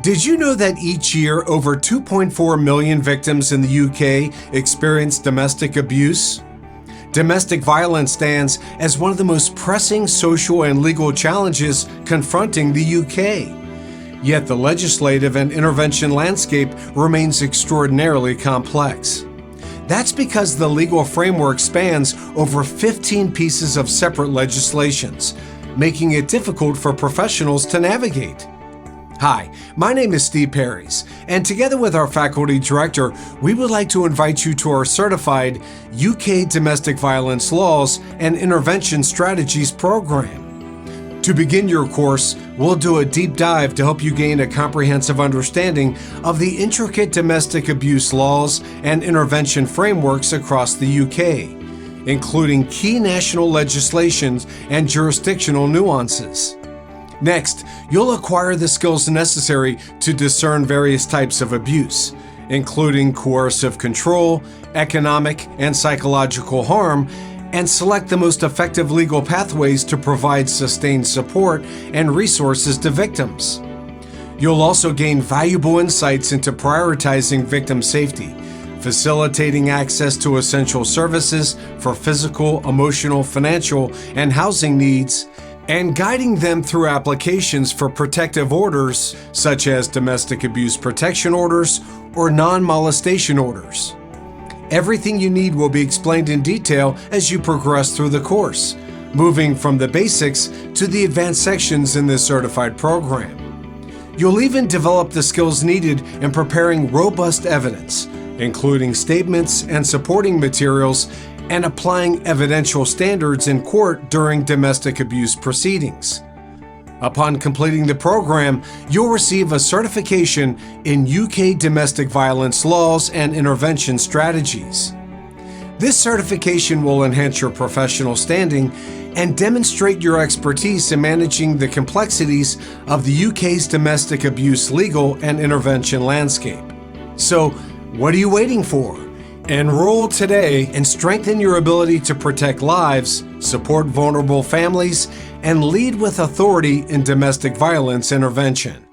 Did you know that each year over 2.4 million victims in the UK experience domestic abuse? Domestic violence stands as one of the most pressing social and legal challenges confronting the UK. Yet the legislative and intervention landscape remains extraordinarily complex. That's because the legal framework spans over 15 pieces of separate legislations, making it difficult for professionals to navigate. Hi, my name is Steve Perrys, and together with our faculty director, we would like to invite you to our certified UK Domestic Violence Laws and Intervention Strategies program. To begin your course, we'll do a deep dive to help you gain a comprehensive understanding of the intricate domestic abuse laws and intervention frameworks across the UK, including key national legislations and jurisdictional nuances. Next, you'll acquire the skills necessary to discern various types of abuse, including coercive control, economic and psychological harm, and select the most effective legal pathways to provide sustained support and resources to victims. You'll also gain valuable insights into prioritizing victim safety, facilitating access to essential services for physical, emotional, financial, and housing needs, and guiding them through applications for protective orders such as domestic abuse protection orders or non-molestation orders. Everything you need will be explained in detail as you progress through the course, moving from the basics to the advanced sections in this certified program. You'll even develop the skills needed in preparing robust evidence, including statements and supporting materials, and applying evidential standards in court during domestic abuse proceedings. Upon completing the program, you'll receive a certification in UK domestic violence laws and intervention strategies. This certification will enhance your professional standing and demonstrate your expertise in managing the complexities of the UK's domestic abuse legal and intervention landscape. So, what are you waiting for? Enroll today and strengthen your ability to protect lives, support vulnerable families, and lead with authority in domestic violence intervention.